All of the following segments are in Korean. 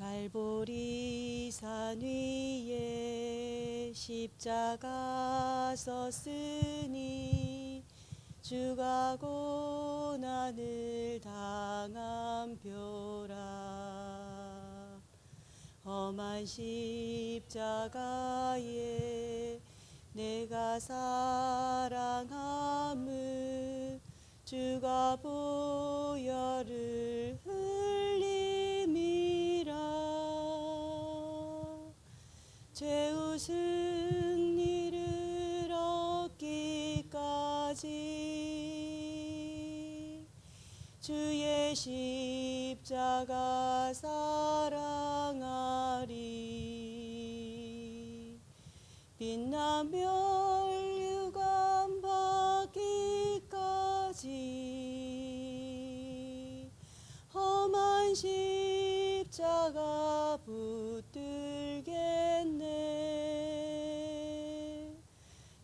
갈보리 산 위에 십자가 섰으니 주가 고난을 당한 표라. 험한 십자가에 내가 사랑함을 주가 보혈을 흘림이라. 죄우 승리를 얻기까지 주의 십자가 사랑하리. 빛나 멸류관 받기까지 험한 십자가 붙들겠네.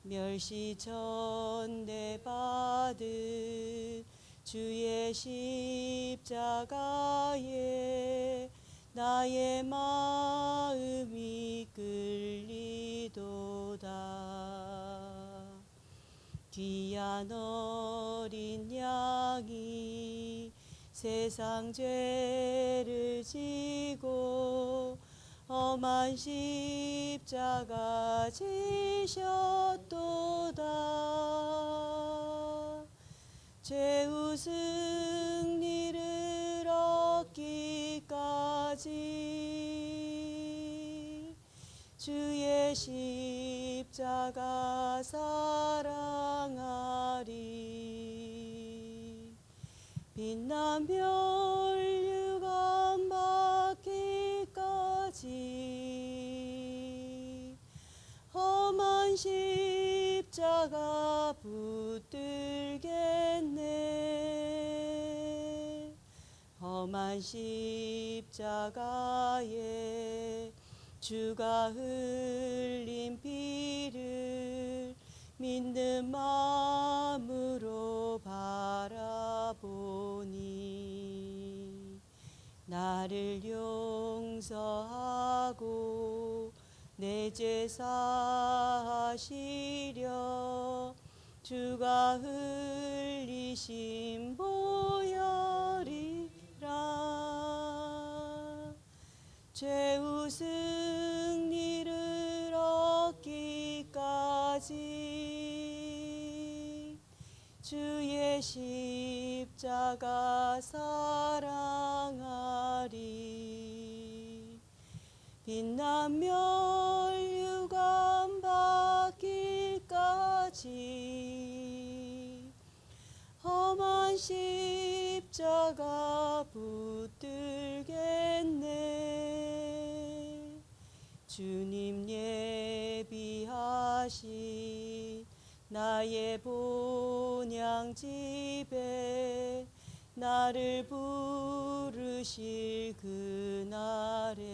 멸시 전대 받은 주의 십자가에 나의 마음이 끌리도다. 귀한 어린 양이 세상 죄를 지고 험한 십자가 지셨도다. 죄우 승리를 얻기까지 주의 십자가 사랑하리. 빛나 멸류관 받기까지 험한 십자가 붙들겠네. 험한 십자가에 주가 흘린 피를 믿는 마음으로 바라보니 나를 용서하고 내 죄 사하시려 주가 흘리신 보혈이라. 죄우 승리를 얻기까지 주의 십자가 사랑하리. 빛나 멸류관 받기까지 험한 십자가 붙들겠네. 주님 예비하신 나의 본향집에 나를 부르실 그날에는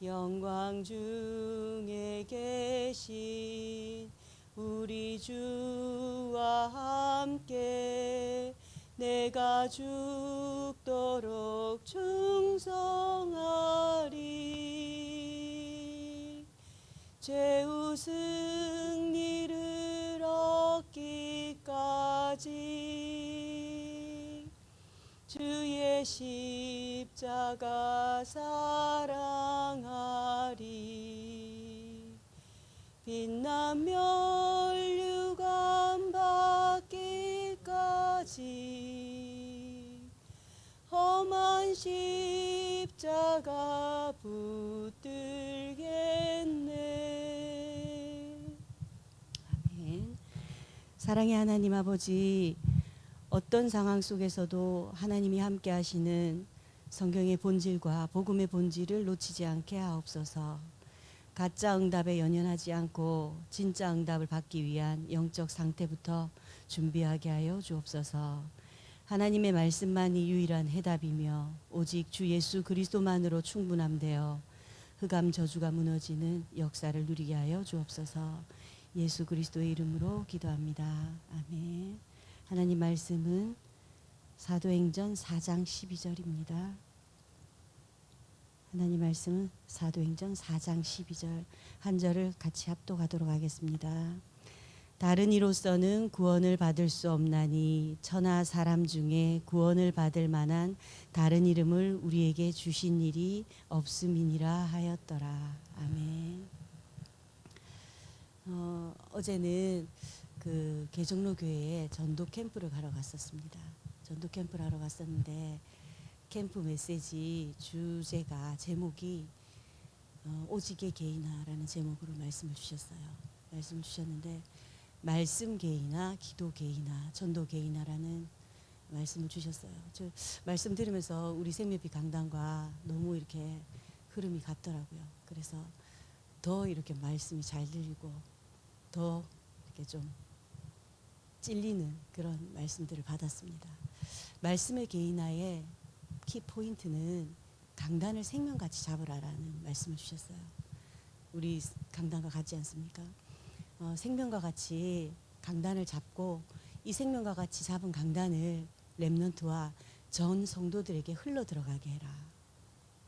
영광 중에 계신 우리 주와 함께 내가 죽도록 충성하리. 죄우 승리를 얻기까지 주의 십자가 사랑하리. 빛나 멸류관 받기까지 험한 십자가 붙들겠네. 아멘. 사랑의 하나님 아버지, 어떤 상황 속에서도 하나님이 함께 하시는 성경의 본질과 복음의 본질을 놓치지 않게 하옵소서. 가짜 응답에 연연하지 않고 진짜 응답을 받기 위한 영적 상태부터 준비하게 하여 주옵소서. 하나님의 말씀만이 유일한 해답이며 오직 주 예수 그리스도만으로 충분함되어 흑암 저주가 무너지는 역사를 누리게 하여 주옵소서. 예수 그리스도의 이름으로 기도합니다. 아멘. 하나님 말씀은 사도행전 4장 12절입니다. 하나님 말씀은 사도행전 4장 12절 한 절을 같이 합독하도록 하겠습니다. 다른 이로서는 구원을 받을 수 없나니 천하 사람 중에 구원을 받을 만한 다른 이름을 우리에게 주신 일이 없음이니라 하였더라. 아멘. 어제는 그 개정로 교회에 전도 캠프를 가러 갔었습니다. 전도 캠프를 하러 갔었는데 캠프 메시지 주제가 제목이 오직의 개인화라는 제목으로 말씀을 주셨어요. 말씀을 주셨는데 말씀 개인화, 기도 개인화, 전도 개인화라는 말씀을 주셨어요. 저 말씀 들으면서 우리 생명비 강단과 너무 이렇게 흐름이 같더라고요. 그래서 더 이렇게 말씀이 잘 들리고 더 이렇게 좀 찔리는 그런 말씀들을 받았습니다. 말씀의 개인화의 키 포인트는 강단을 생명같이 잡으라라는 말씀을 주셨어요. 우리 강단과 같지 않습니까? 생명과 같이 강단을 잡고 이 생명과 같이 잡은 강단을 렘넌트와 전 성도들에게 흘러 들어가게 해라.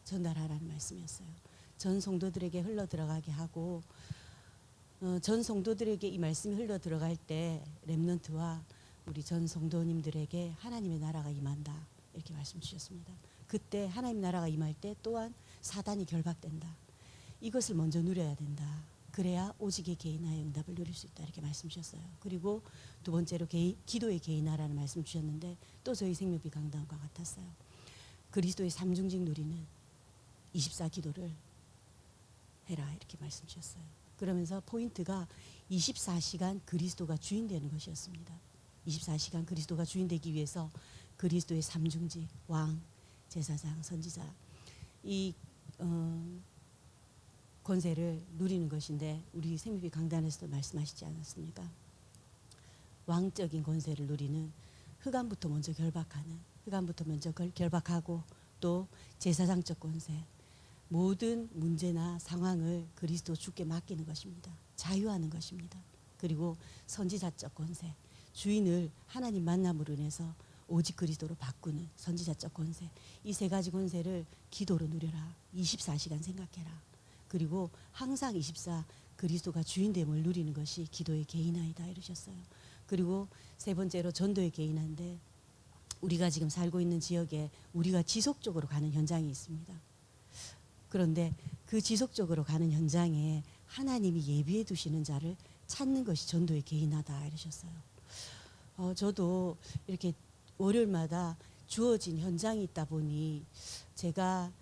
전달하라는 말씀이었어요. 전 성도들에게 흘러 들어가게 하고 전 성도들에게 이 말씀이 흘러 들어갈 때 렘넌트와 우리 전 성도님들에게 하나님의 나라가 임한다. 이렇게 말씀 주셨습니다. 그때 하나님 나라가 임할 때 또한 사단이 결박된다. 이것을 먼저 누려야 된다. 그래야 오직의 개인화의 응답을 누릴 수 있다. 이렇게 말씀 주셨어요. 그리고 두 번째로 기도의 개인화라는 말씀 주셨는데 또 저희 생명비 강단과 같았어요. 그리스도의 삼중직 누리는 24기도를 해라. 이렇게 말씀 주셨어요. 그러면서 포인트가 24시간 그리스도가 주인 되는 것이었습니다. 24시간 그리스도가 주인 되기 위해서 그리스도의 삼중직, 왕, 제사장, 선지자 이 권세를 누리는 것인데 우리 생명비 강단에서도 말씀하시지 않았습니까? 왕적인 권세를 누리는 흑암부터 먼저 결박하는 흑암부터 먼저 결박하고 또 제사장적 권세 모든 문제나 상황을 그리스도 주께 맡기는 것입니다. 자유하는 것입니다. 그리고 선지자적 권세 주인을 하나님 만남으로 인해서 오직 그리스도로 바꾸는 선지자적 권세 이 세 가지 권세를 기도로 누려라. 24시간 생각해라. 그리고 항상 24 그리스도가 주인됨을 누리는 것이 기도의 개인화이다 이러셨어요. 그리고 세 번째로 전도의 개인화인데 우리가 지금 살고 있는 지역에 우리가 지속적으로 가는 현장이 있습니다. 그런데 그 지속적으로 가는 현장에 하나님이 예비해 두시는 자를 찾는 것이 전도의 개인화다 이러셨어요. 저도 이렇게 월요일마다 주어진 현장이 있다 보니 제가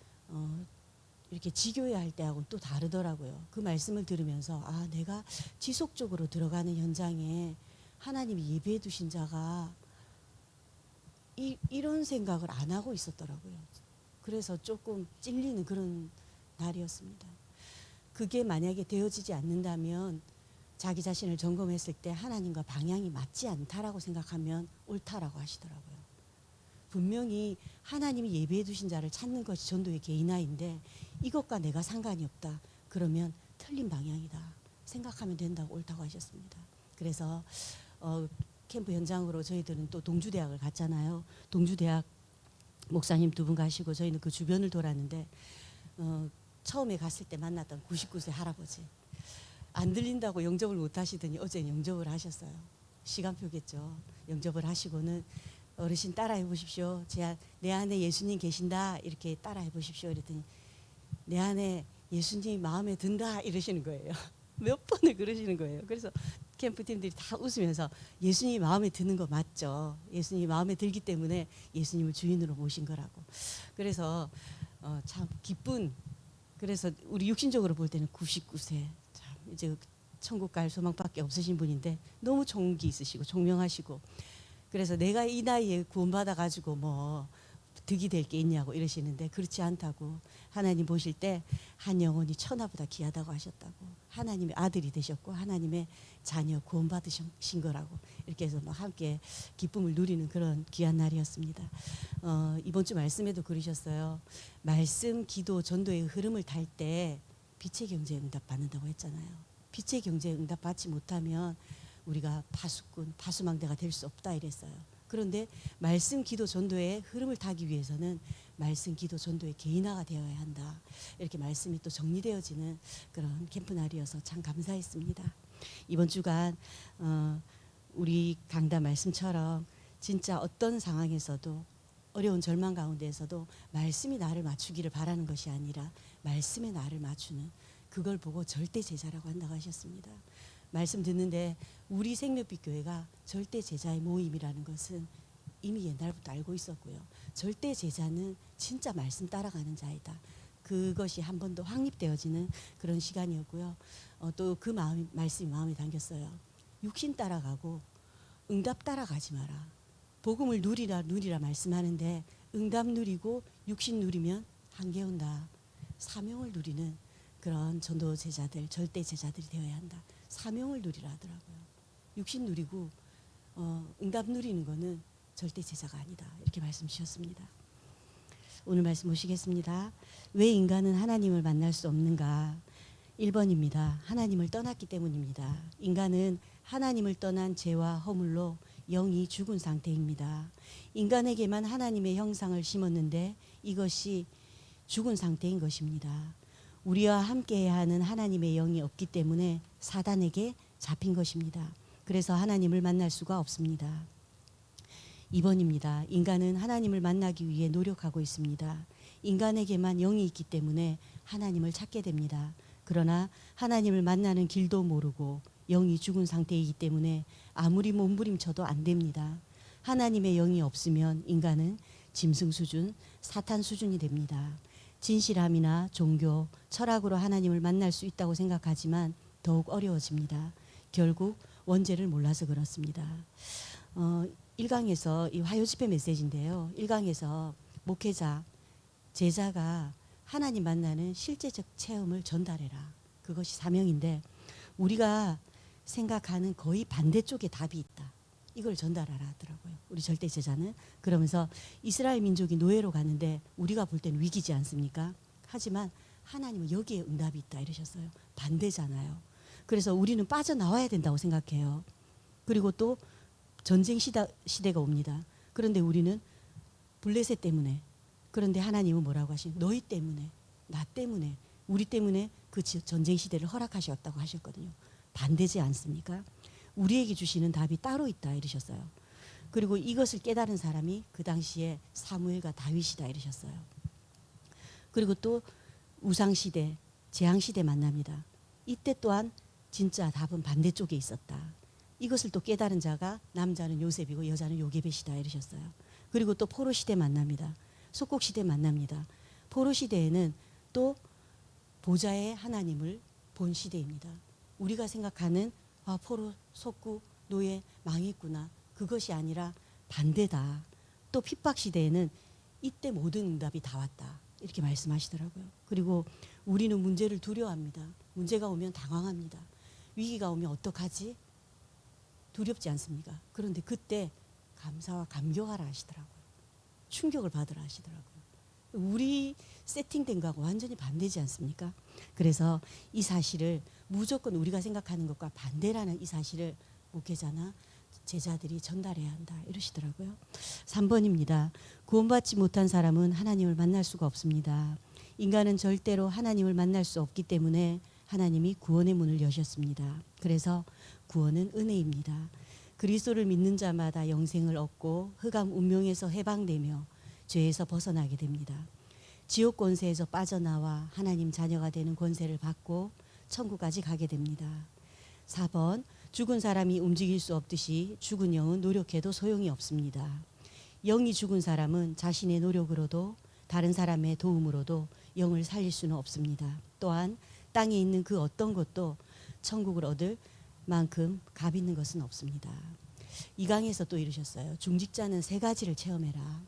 이렇게 지교회 할 때하고는 또 다르더라고요. 그 말씀을 들으면서 내가 지속적으로 들어가는 현장에 하나님이 예비해 두신 자가 이런 생각을 안 하고 있었더라고요. 그래서 조금 찔리는 그런 날이었습니다. 그게 만약에 되어지지 않는다면 자기 자신을 점검했을 때 하나님과 방향이 맞지 않다라고 생각하면 옳다라고 하시더라고요. 분명히 하나님이 예비해 두신 자를 찾는 것이 전도의 개인화인데 이것과 내가 상관이 없다. 그러면 틀린 방향이다. 생각하면 된다고 옳다고 하셨습니다. 그래서 캠프 현장으로 저희들은 또 동주대학을 갔잖아요. 동주대학 목사님 두 분 가시고 저희는 그 주변을 돌았는데 처음에 갔을 때 만났던 99세 할아버지 안 들린다고 영접을 못 하시더니 어제 영접을 하셨어요. 시간표겠죠. 영접을 하시고는 어르신 따라해 보십시오. 내 안에 예수님 계신다. 이렇게 따라해 보십시오. 이랬더니 내 안에 예수님이 마음에 든다. 이러시는 거예요. 몇 번을 그러시는 거예요. 그래서 캠프팀들이 다 웃으면서 예수님이 마음에 드는 거 맞죠. 예수님이 마음에 들기 때문에 예수님을 주인으로 모신 거라고. 그래서 참 기쁜 그래서 우리 육신적으로 볼 때는 99세 참 이제 천국 갈 소망밖에 없으신 분인데 너무 총기 있으시고 총명하시고 그래서 내가 이 나이에 구원받아 가지고 뭐 득이 될 게 있냐고 이러시는데 그렇지 않다고 하나님 보실 때 한 영혼이 천하보다 귀하다고 하셨다고 하나님의 아들이 되셨고 하나님의 자녀 구원받으신 거라고 이렇게 해서 막 함께 기쁨을 누리는 그런 귀한 날이었습니다. 이번 주 말씀에도 그러셨어요. 말씀, 기도, 전도의 흐름을 탈 때 빛의 경제에 응답 받는다고 했잖아요. 빛의 경제에 응답 받지 못하면 우리가 파수꾼, 파수망대가 될 수 없다 이랬어요. 그런데 말씀 기도 전도의 흐름을 타기 위해서는 말씀 기도 전도의 개인화가 되어야 한다. 이렇게 말씀이 또 정리되어지는 그런 캠프날이어서 참 감사했습니다. 이번 주간 우리 강단 말씀처럼 진짜 어떤 상황에서도 어려운 절망 가운데에서도 말씀이 나를 맞추기를 바라는 것이 아니라 말씀에 나를 맞추는, 그걸 보고 절대 제자라고 한다고 하셨습니다. 말씀 듣는데 우리 생명빛 교회가 절대 제자의 모임이라는 것은 이미 옛날부터 알고 있었고요. 절대 제자는 진짜 말씀 따라가는 자이다. 그것이 한 번 더 확립되어지는 그런 시간이었고요. 또 그 말씀이 마음에 담겼어요. 육신 따라가고 응답 따라가지 마라. 복음을 누리라 말씀하는데 응답 누리고 육신 누리면 한계 온다. 사명을 누리는 그런 전도 제자들, 절대 제자들이 되어야 한다. 사명을 누리라 하더라고요. 육신 누리고 응답 누리는 거는 절대 제자가 아니다. 이렇게 말씀 주셨습니다. 오늘 말씀 보시겠습니다. 왜 인간은 하나님을 만날 수 없는가? 1번입니다. 하나님을 떠났기 때문입니다. 인간은 하나님을 떠난 죄와 허물로 영이 죽은 상태입니다. 인간에게만 하나님의 형상을 심었는데 이것이 죽은 상태인 것입니다. 우리와 함께해야 하는 하나님의 영이 없기 때문에 사단에게 잡힌 것입니다. 그래서 하나님을 만날 수가 없습니다. 2번입니다. 인간은 하나님을 만나기 위해 노력하고 있습니다. 인간에게만 영이 있기 때문에 하나님을 찾게 됩니다. 그러나 하나님을 만나는 길도 모르고 영이 죽은 상태이기 때문에 아무리 몸부림쳐도 안 됩니다. 하나님의 영이 없으면 인간은 짐승 수준, 사탄 수준이 됩니다. 진실함이나 종교, 철학으로 하나님을 만날 수 있다고 생각하지만 더욱 어려워집니다. 결국 원죄를 몰라서 그렇습니다. 1강에서 이 화요집회 메시지인데요. 1강에서 목회자, 제자가 하나님 만나는 실제적 체험을 전달해라. 그것이 사명인데 우리가 생각하는 거의 반대쪽에 답이 있다. 이걸 전달하라 하더라고요. 우리 절대 제자는. 그러면서 이스라엘 민족이 노예로 가는데 우리가 볼 때는 위기지 않습니까? 하지만 하나님은 여기에 응답이 있다 이러셨어요. 반대잖아요. 그래서 우리는 빠져나와야 된다고 생각해요. 그리고 또 전쟁 시대가 옵니다. 그런데 우리는 블레셋 때문에, 그런데 하나님은 뭐라고 하시는? 너희 때문에, 나 때문에, 우리 때문에 그 전쟁 시대를 허락하셨다고 하셨거든요. 반대지 않습니까? 우리에게 주시는 답이 따로 있다 이러셨어요. 그리고 이것을 깨달은 사람이 그 당시에 사무엘과 다윗이다 이러셨어요. 그리고 또 우상시대, 재앙시대 만납니다. 이때 또한 진짜 답은 반대쪽에 있었다. 이것을 또 깨달은 자가 남자는 요셉이고 여자는 요게벳이다 이러셨어요. 그리고 또 포로시대 만납니다. 속국시대 만납니다. 포로시대에는 또 보좌의 하나님을 본 시대입니다. 우리가 생각하는 포로, 속국, 노예 망했구나. 그것이 아니라 반대다. 또 핍박시대에는 이때 모든 응답이 다 왔다. 이렇게 말씀하시더라고요. 그리고 우리는 문제를 두려워합니다. 문제가 오면 당황합니다. 위기가 오면 어떡하지? 두렵지 않습니까? 그런데 그때 감사와 감격하라 하시더라고요. 충격을 받으라 하시더라고요. 우리 세팅된 거하고 완전히 반대지 않습니까? 그래서 이 사실을 무조건 우리가 생각하는 것과 반대라는 이 사실을 목회자나 제자들이 전달해야 한다 이러시더라고요. 3번입니다. 구원받지 못한 사람은 하나님을 만날 수가 없습니다. 인간은 절대로 하나님을 만날 수 없기 때문에 하나님이 구원의 문을 여셨습니다. 그래서 구원은 은혜입니다. 그리스도를 믿는 자마다 영생을 얻고 흑암 운명에서 해방되며 죄에서 벗어나게 됩니다. 지옥 권세에서 빠져나와 하나님 자녀가 되는 권세를 받고 천국까지 가게 됩니다. 4번, 죽은 사람이 움직일 수 없듯이 죽은 영은 노력해도 소용이 없습니다. 영이 죽은 사람은 자신의 노력으로도 다른 사람의 도움으로도 영을 살릴 수는 없습니다. 또한 땅에 있는 그 어떤 것도 천국을 얻을 만큼 값 있는 것은 없습니다. 이 강에서 또 이러셨어요. 중직자는 세 가지를 체험해라.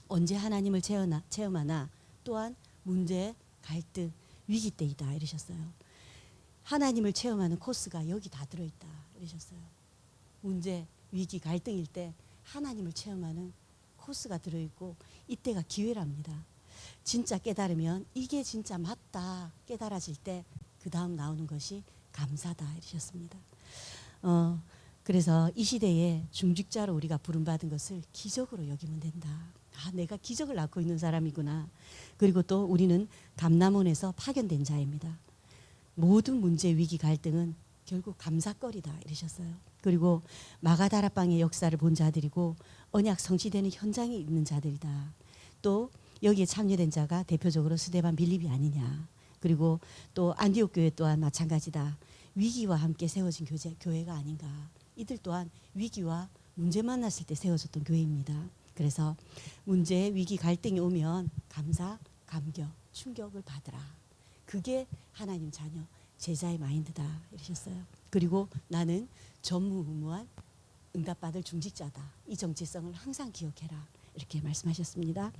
언제 하나님을 체험하나 또한 문제, 갈등, 위기 때이다 이러셨어요. 하나님을 체험하는 코스가 여기 다 들어있다 이러셨어요. 문제, 위기, 갈등일 때 하나님을 체험하는 코스가 들어있고 이때가 기회랍니다. 진짜 깨달으면 이게 진짜 맞다 깨달아질 때 그 다음 나오는 것이 감사다 이러셨습니다. 그래서 이 시대에 중직자로 우리가 부름받은 것을 기적으로 여기면 된다. 아, 내가 기적을 낳고 있는 사람이구나. 그리고 또 우리는 감남원에서 파견된 자입니다. 모든 문제, 위기, 갈등은 결국 감사거리다 이러셨어요. 그리고 마가다락방의 역사를 본 자들이고 언약 성취되는 현장에 있는 자들이다. 또 여기에 참여된 자가 대표적으로 스데반 빌립이 아니냐. 그리고 또 안디옥 교회 또한 마찬가지다. 위기와 함께 세워진 교회가 아닌가. 이들 또한 위기와 문제 만났을 때 세워졌던 교회입니다. 그래서 문제, 위기, 갈등이 오면 감사, 감격, 충격을 받으라. 그게 하나님 자녀, 제자의 마인드다 이러셨어요. 그리고 나는 전무후무한 응답받을 중직자다. 이 정체성을 항상 기억해라. 이렇게 말씀하셨습니다.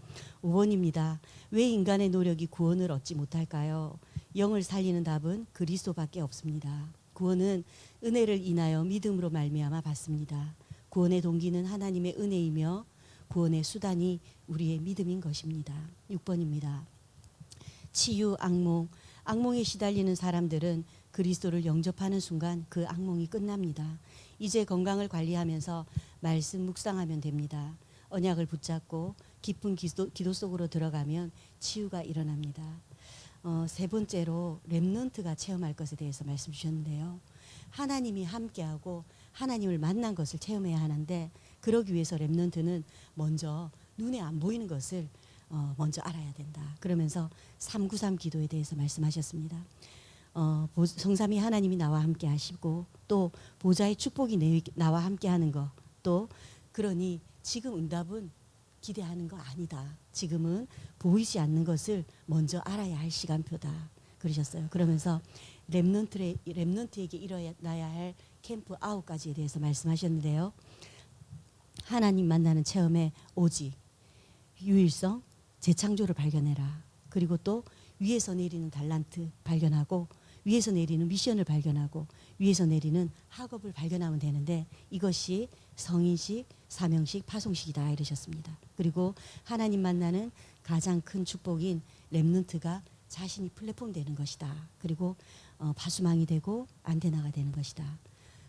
5번입니다. 왜 인간의 노력이 구원을 얻지 못할까요? 영을 살리는 답은 그리스도밖에 없습니다. 구원은 은혜를 인하여 믿음으로 말미암아 받습니다. 구원의 동기는 하나님의 은혜이며 구원의 수단이 우리의 믿음인 것입니다. 6번입니다. 치유, 악몽. 악몽에 시달리는 사람들은 그리스도를 영접하는 순간 그 악몽이 끝납니다. 이제 건강을 관리하면서 말씀 묵상하면 됩니다. 언약을 붙잡고 깊은 기도 속으로 들어가면 치유가 일어납니다. 세 번째로 렘넌트가 체험할 것에 대해서 말씀 주셨는데요. 하나님이 함께하고 하나님을 만난 것을 체험해야 하는데 그러기 위해서 렘넌트는 먼저 눈에 안 보이는 것을 먼저 알아야 된다. 그러면서 393 기도에 대해서 말씀하셨습니다. 성삼위 하나님이 나와 함께 하시고 또 보좌의 축복이 나와 함께 하는 것, 또 그러니 지금 응답은 기대하는 거 아니다. 지금은 보이지 않는 것을 먼저 알아야 할 시간표다. 그러셨어요. 그러면서 렘넌트에게 일어나야 할 캠프 9가지에 대해서 말씀하셨는데요. 하나님 만나는 체험의 오직, 유일성, 재창조를 발견해라. 그리고 또 위에서 내리는 달란트 발견하고 위에서 내리는 미션을 발견하고 위에서 내리는 학업을 발견하면 되는데 이것이 성인식, 사명식, 파송식이다 이러셨습니다. 그리고 하나님 만나는 가장 큰 축복인 렘넌트가 자신이 플랫폼 되는 것이다. 그리고 파수망이 되고 안테나가 되는 것이다.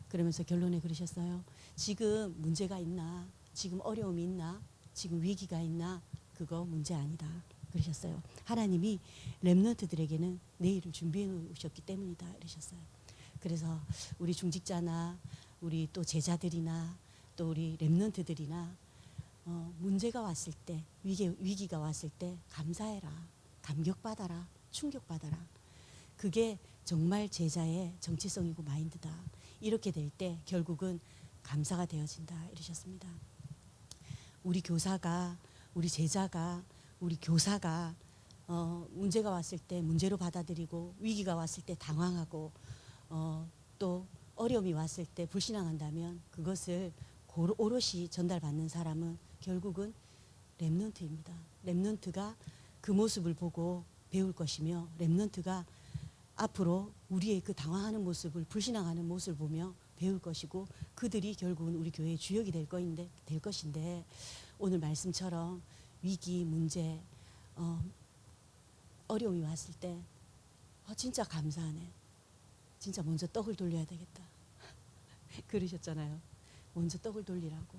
그러면서 결론에 그러셨어요. 지금 문제가 있나? 지금 어려움이 있나? 지금 위기가 있나? 그거 문제 아니다. 그러셨어요. 하나님이 렘넌트들에게는 내일을 준비해 놓으셨기 때문이다. 이러셨어요. 그래서 우리 중직자나 우리 또 제자들이나 또 우리 렘넌트들이나 문제가 왔을 때 위기가 왔을 때 감사해라. 감격받아라. 충격받아라. 그게 정말 제자의 정체성이고 마인드다. 이렇게 될 때 결국은 감사가 되어진다. 이러셨습니다. 우리 교사가 우리 제자가 우리 교사가 문제가 왔을 때 문제로 받아들이고 위기가 왔을 때 당황하고 또 어려움이 왔을 때 불신앙한다면 그것을 오롯이 전달받는 사람은 결국은 렘넌트입니다. 렘넌트가 그 모습을 보고 배울 것이며 렘넌트가 앞으로 우리의 그 당황하는 모습을 불신앙하는 모습을 보며 배울 것이고 그들이 결국은 우리 교회의 주역이 될 것인데 오늘 말씀처럼 위기, 문제, 어려움이 왔을 때 진짜 감사하네. 진짜 먼저 떡을 돌려야 되겠다. 그러셨잖아요. 먼저 떡을 돌리라고.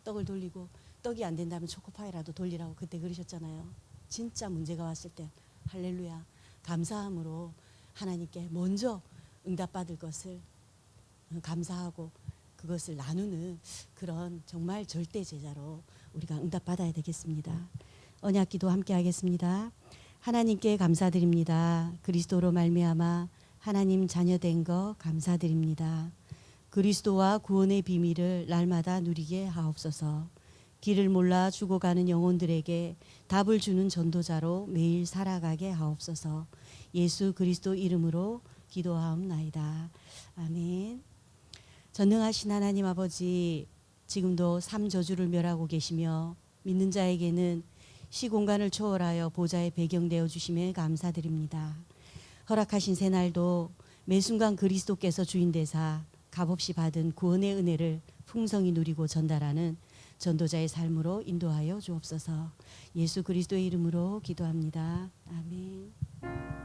떡을 돌리고 떡이 안 된다면 초코파이라도 돌리라고 그때 그러셨잖아요. 진짜 문제가 왔을 때 할렐루야 감사함으로 하나님께 먼저 응답받을 것을 감사하고 그것을 나누는 그런 정말 절대 제자로 우리가 응답받아야 되겠습니다. 언약기도 함께 하겠습니다. 하나님께 감사드립니다. 그리스도로 말미암아 하나님 자녀된 거 감사드립니다. 그리스도와 구원의 비밀을 날마다 누리게 하옵소서. 길을 몰라 죽어가는 영혼들에게 답을 주는 전도자로 매일 살아가게 하옵소서. 예수 그리스도 이름으로 기도하옵나이다. 아멘. 전능하신 하나님 아버지, 지금도 삼저주를 멸하고 계시며 믿는 자에게는 시공간을 초월하여 보좌의 배경 되어 주심에 감사드립니다. 허락하신 새날도 매 순간 그리스도께서 주인 되사 값없이 받은 구원의 은혜를 풍성히 누리고 전달하는 전도자의 삶으로 인도하여 주옵소서. 예수 그리스도의 이름으로 기도합니다. 아멘.